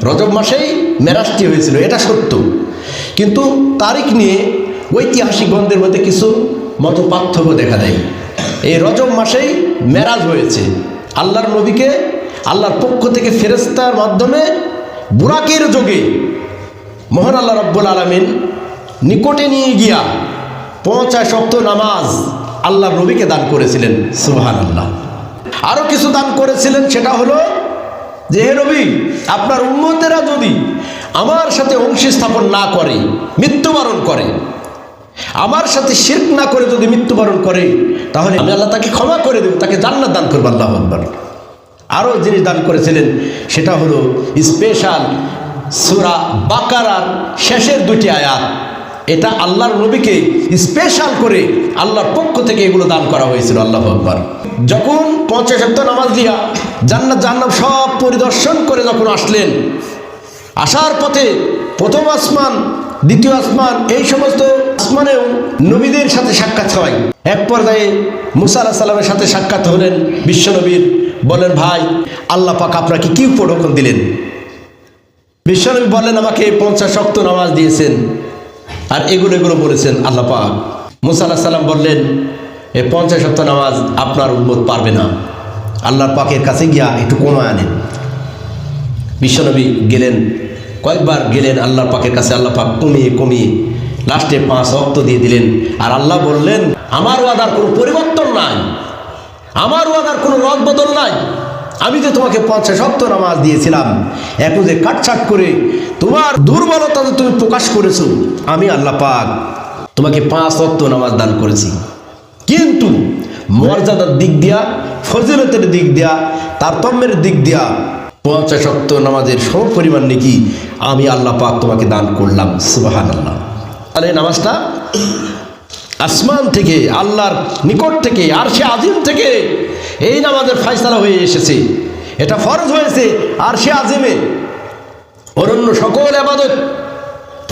রজব মাসেই মেরাজটি হয়েছিল, এটা সত্য। কিন্তু তারিখ নিয়ে ঐতিহাসিক গ্রন্থের মধ্যে কিছু মত পার্থক্য দেখা দেয়। এই রজব মাসেই মেরাজ হয়েছে। আল্লাহর নবীকে আল্লাহর পক্ষ থেকে ফেরেশতার মাধ্যমে বুরাকের যোগে মহান আল্লাহ রাব্বুল আলামিন নিকটে নিয়ে গিয়া 50 ওয়াক্ত নামাজ আল্লাহর নবীকে দান করেছিলেন। সুবহানাল্লাহ। আরও কিছু দান করেছিলেন, সেটা হলো যে হে নবী, আপনার উম্মতেরা যদি আমার সাথে অংশী স্থাপন না করে, মৃত্যুবরণ করে, আমার সাথে শিরক না করে যদি মৃত্যুবরণ করে, তাহলে আমি আল্লাহ তাকে ক্ষমা করে দেব, তাকে জান্নাত দান করব। আল্লাহু আকবার। আরও জিনিস দান করেছিলেন, সেটা হলো স্পেশাল সূরা বাকারার শেষের 2টি আয়াত। এটা আল্লাহর নবীকে স্পেশাল করে আল্লাহর পক্ষ থেকে এগুলো দান করা হয়েছিল। আল্লাহু আকবার। যখন 50 ওয়াক্ত নামাজ দিয়া জান্নাত জাহান্নাম সব পরিদর্শন করে যখন আসলেন, আসার পথে প্রথম আসমান, দ্বিতীয় আসমান, এই সমস্ত আসমানেও নবীদের সাথে সাক্ষাৎ হয়। এক পর্যায়ে মুসা আলাইহিস সালামের সাথে সাক্ষাৎ হলেন বিশ্বনবীর। বলেন, ভাই, আল্লাহ পাক আপনাকে কি উপঢৌকন দিলেন? বিশ্বনবী বললেন, আমাকে 50 ওয়াক্ত নামাজ দিয়েছেন আর এগুলো বলেছেন আল্লাহ পাক। মুসা আলাইহিস সালাম বললেন, এই 50 ওয়াক্ত নামাজ আপনার উম্মত পারবে না, আল্লাহর পাকের কাছে গিয়া একটু কমায় আনেন। বিশ্বনবী গেলেন, কয়েকবার গেলেন আল্লাহর পাকের কাছে। আল্লাহ পাক কমিয়ে লাস্টে 5 ওয়াক্ত দিয়ে দিলেন। আর আল্লাহ বললেন, আমার ওয়াদার কোনো পরিবর্তন নাই, আমার ওয়াদার কোনো রদ বদল নাই। আমি যে তোমাকে 50 ওয়াক্ত নামাজ দিয়েছিলাম, এখন যে কাটছাট করে তোমার দুর্বলতা যে তুমি প্রকাশ করেছো, আমি আল্লাহ পাক তোমাকে 5 ওয়াক্ত নামাজ দান করেছি। কিন্তু মর্যাদার দিক দিয়া, ফজিলতের দিক দিয়া, তারতম্যের দিক দিয়া 50 ওয়াক্ত নামাজের সমপরিমাণ নাকি আমি আল্লাহ পাক তোমাকে দান করলাম। সুবহানাল্লাহ। আর এই নামাজটা আসমান থেকে, আল্লাহর নিকট থেকে, আরশে আজিম থেকে এই নামাজের ফয়সালা হয়ে এসেছে। এটা ফরজ হয়েছে আরশে আজিমে। অন্য সকল ইবাদত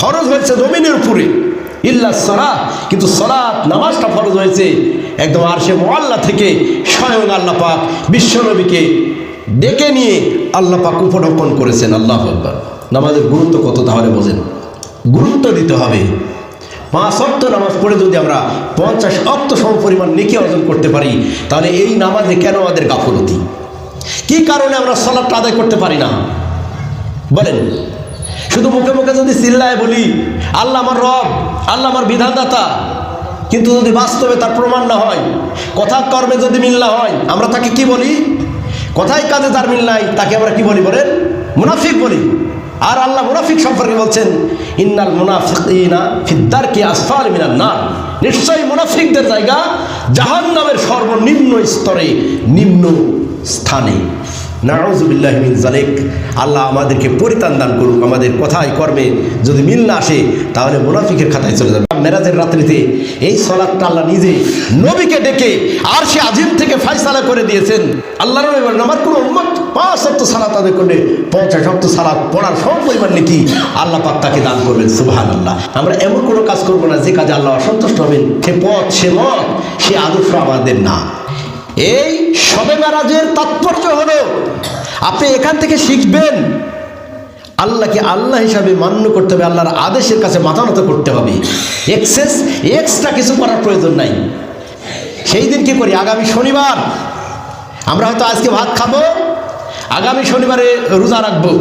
ফরজ হয়েছে জমিনের উপরে, ইল্লা সালাত। কিন্তু সালাত, নামাজটা ফরজ হয়েছে একদম আরশে মুআল্লা থেকে। স্বয়ং আল্লাহ পাক বিশ্বনবীকে ডেকে নিয়ে আল্লাহ পাক উপঢৌকন করেছেন। আল্লাহু আকবার। নামাজের গুরুত্ব কত তাহলে বোঝেন। গুরুত্ব দিতে হবে। 5 ওয়াক্ত নামাজ পড়ে যদি আমরা 50 ওয়াক্ত সমপরিমাণ নেকি অর্জন করতে পারি, তাহলে এই নামাজে কেন আমাদের গাফলতি? কি কারণে আমরা সালাতটা আদায় করতে পারি না বলেন? শুধু মুখে মুখে যদি চিল্লায় বলি আল্লাহ আমার রব, আল্লাহ আমার বিধানদাতা, কিন্তু যদি বাস্তবে তার প্রমাণ না হয়, কথা কর্মে যদি মিল না হয়, আমরা তাকে কি বলি? কথায় কাজে যার মিল নাই তাকে আমরা কি বলি বলেন? মুনাফিক বলি। আর আল্লাহ মুনাফিক সম্পর্কে বলছেন, ইন্নাল মুনাফিকিনা ফিদ-দারকি আসফালি মিনান নার। নিশ্চয়ই মুনাফিকদের জায়গা জাহান্নামের সর্বনিম্ন স্তরে, নিম্ন স্থানে। নাউযু বিল্লাহি মিন যালিক। আল্লাহ আমাদেরকে পরিত্রাণ দান করুক। আমাদের কথায় কর্মে যদি মিল না আসে, তাহলে মুনাফিকের খাতায় চলে যাবে। মেরাজের রাত্রিতে এই সালাতটা আল্লাহ নিজে নবীকে ডেকে আরশে আজিম থেকে ফয়সালা করে দিয়েছেন। আল্লাহ নবী বলেন, আমার কোনো উম্মত 5 ওয়াক্ত সালাত আদায় করলে 50 ওয়াক্ত সালাত পড়ার সমপরিমাণ নাকি আল্লাহ পাক তাকে দান করবেন। সুবহানাল্লাহ। আমরা এমন কোনো কাজ করব না যে কাজে আল্লাহ অসন্তুষ্ট হবেন। সে পথ, সে মত, সে আদর্শ আমাদের না। এই শবে মেরাজের তাৎপর্য হলো আপনি এখান থেকে শিখবেন আল্লাহকে আল্লাহ হিসাবে মান্য করতে হবে, আল্লাহর আদেশের কাছে মাথা নত করতে হবে। এক্সট্রা কিছু করার প্রয়োজন নাই। সেই দিন কি করি? আগামী শনিবার আমরা হয়তো আজকে ভাত খাবো, আগামী শনিবারে রোজা রাখবো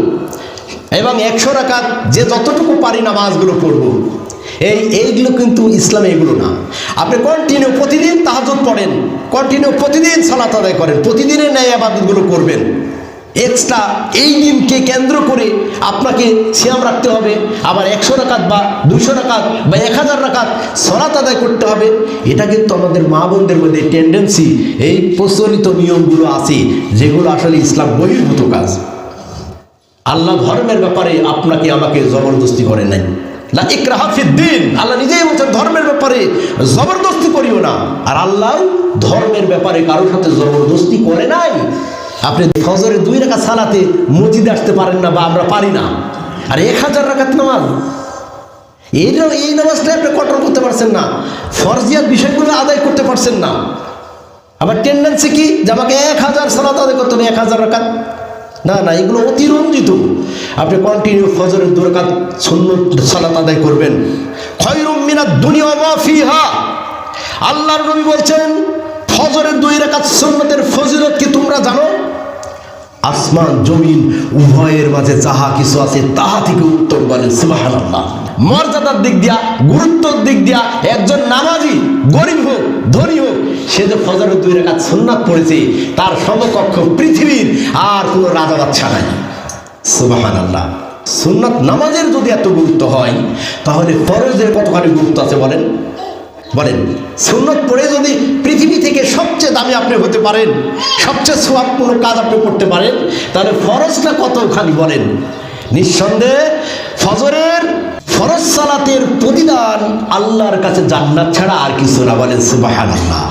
এবং 100 রাকাত যে যতটুকু পারি নামাজগুলো পড়বো। এইগুলো কিন্তু ইসলামে এগুলো না। আপনি কন্টিনিউ প্রতিদিন তাহাজ্জুদ পড়েন, কন্টিনিউ প্রতিদিন সালাত আদায় করেন, প্রতিদিনের ন্যায় ইবাদতগুলো করবেন। এক্সট্রা এই দিনকে কেন্দ্র করে আপনাকে সিয়াম রাখতে হবে, আবার 100 রাকাত বা 200 রাকাত বা 1000 রাকাত সালাত আদায় করতে হবে। এটা কিন্তু আমাদের মা বোনদের মধ্যে টেন্ডেন্সি, এই প্রচলিত নিয়মগুলো আছে, যেগুলো আসলে ইসলাম বহির্ভূত কাজ। আল্লাহ ধর্মের ব্যাপারে আপনাকে আমাকে জবরদস্তি করে নেন। লা ইকরাহা ফিদ্দিন। আল্লাহ নিজেই বলছেন ধর্মের ব্যাপারে জবরদস্তি করিও না। আর আল্লাহ ধর্মের ব্যাপারে কারোর সাথে জবরদস্তি করে নাই। আপনি ফজরের 2 রাকাত সালাতে মসজিদে আসতে পারেন না, বা আমরা পারি না, আর 1000 রাকাত নামাজ, এই নামাজটা আপনি কন্ট্রোল করতে পারছেন না, ফরজিয়াত বিষয়গুলো আদায় করতে পারছেন না। আবার টেন্ডেন্সি কি যে আমাকে 1000 সালাত আদায় করতে হবে, 1000 রাকাত। না না, এগুলো অতিরঞ্জিত। আপনি কন্টিনিউ ফজরের 2 রাকাত সুন্নত সালাত আদায় করবেন। খায়রুম মিনাদ দুনিয়া ওয়া মা ফিহা, আল্লাহর নবী বলছেন ফজরের 2 রাকাত সুন্নতের ফজিলত কি তোমরা জানো? আসমান জমিন উভয়ের মাঝে যাহা কিছু আছে তাহা থেকে উত্তম। বলেন সুবহানাল্লাহ। মর্যাদার দিক দিয়া, গুরুত্বের দিক দিয়া একজন নামাজি গরিব হোক ধনী হোক, সে যে ফজরের 2 রাকাত সুন্নাত পড়েছে তার সমকক্ষ পৃথিবীর আর কোনো রাজা বাদশা নাই। সুবহানাল্লাহ। সুন্নাত নামাজের যদি এত গুরুত্ব হয় তাহলে ফরজের কতখানি গুরুত্ব আছে বলেন? বলেন, সুন্নত পড়ে যদি পৃথিবী থেকে সবচেয়ে দামি আপনি হতে পারেন, সবচেয়ে সওয়াবপূর্ণ কাজ আপনি করতে পারেন, তাহলে ফরজটা কতখানি বলেন? নিঃসন্দেহে ফজরের ফরজ সালাতের প্রতিদান আল্লাহর কাছে জান্নাত ছাড়া আর কিছু না। বলেন সুবহানাল্লাহ।